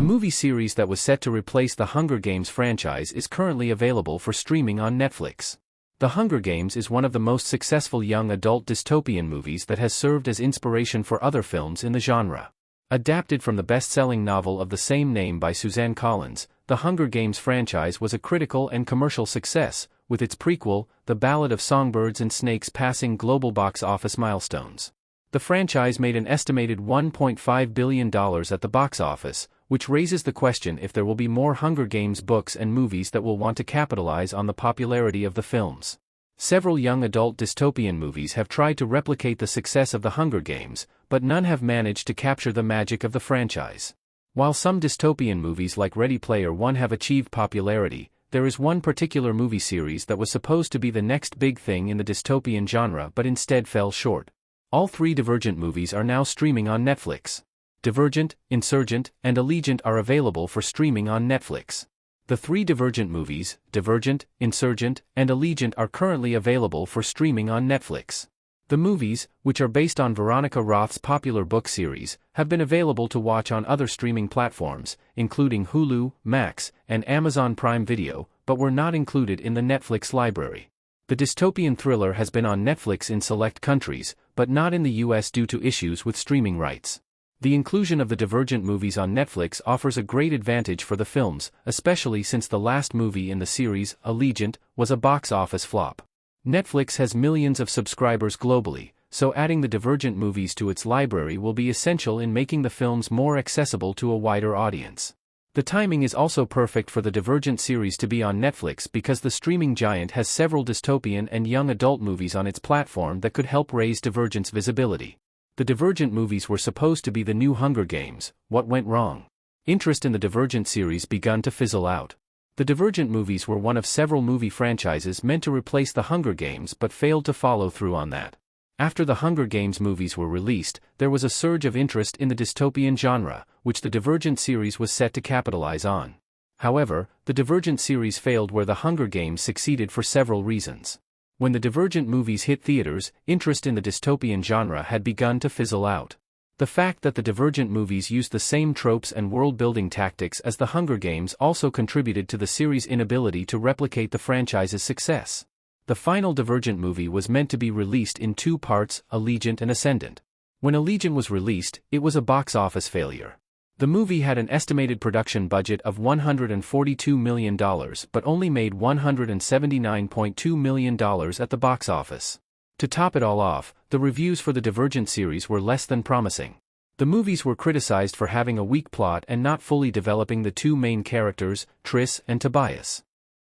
movie series that was set to replace the Hunger Games franchise is currently available for streaming on Netflix. The Hunger Games is one of the most successful young adult dystopian movies that has served as inspiration for other films in the genre. Adapted from the best-selling novel of the same name by Suzanne Collins, the Hunger Games franchise was a critical and commercial success, with its prequel, The Ballad of Songbirds and Snakes, passing global box office milestones. The franchise made an estimated $1.5 billion at the box office, which raises the question if there will be more Hunger Games books and movies that will want to capitalize on the popularity of the films. Several young adult dystopian movies have tried to replicate the success of the Hunger Games, but none have managed to capture the magic of the franchise. While some dystopian movies like Ready Player One have achieved popularity, there is one particular movie series that was supposed to be the next big thing in the dystopian genre but instead fell short. All three Divergent movies are now streaming on Netflix. Divergent, Insurgent, and Allegiant are available for streaming on Netflix. The three Divergent movies, Divergent, Insurgent, and Allegiant, are currently available for streaming on Netflix. The movies, which are based on Veronica Roth's popular book series, have been available to watch on other streaming platforms, including Hulu, Max, and Amazon Prime Video, but were not included in the Netflix library. The dystopian thriller has been on Netflix in select countries, but not in the US due to issues with streaming rights. The inclusion of the Divergent movies on Netflix offers a great advantage for the films, especially since the last movie in the series, Allegiant, was a box office flop. Netflix has millions of subscribers globally, so adding the Divergent movies to its library will be essential in making the films more accessible to a wider audience. The timing is also perfect for the Divergent series to be on Netflix because the streaming giant has several dystopian and young adult movies on its platform that could help raise Divergent's visibility. The Divergent movies were supposed to be the new Hunger Games. What went wrong? Interest in the Divergent series began to fizzle out. The Divergent movies were one of several movie franchises meant to replace the Hunger Games but failed to follow through on that. After the Hunger Games movies were released, there was a surge of interest in the dystopian genre, which the Divergent series was set to capitalize on. However, the Divergent series failed where the Hunger Games succeeded for several reasons. When the Divergent movies hit theaters, interest in the dystopian genre had begun to fizzle out. The fact that the Divergent movies used the same tropes and world-building tactics as the Hunger Games also contributed to the series' inability to replicate the franchise's success. The final Divergent movie was meant to be released in two parts, Allegiant and Ascendant. When Allegiant was released, it was a box office failure. The movie had an estimated production budget of $142 million but only made $179.2 million at the box office. To top it all off, the reviews for the Divergent series were less than promising. The movies were criticized for having a weak plot and not fully developing the two main characters, Tris and Tobias.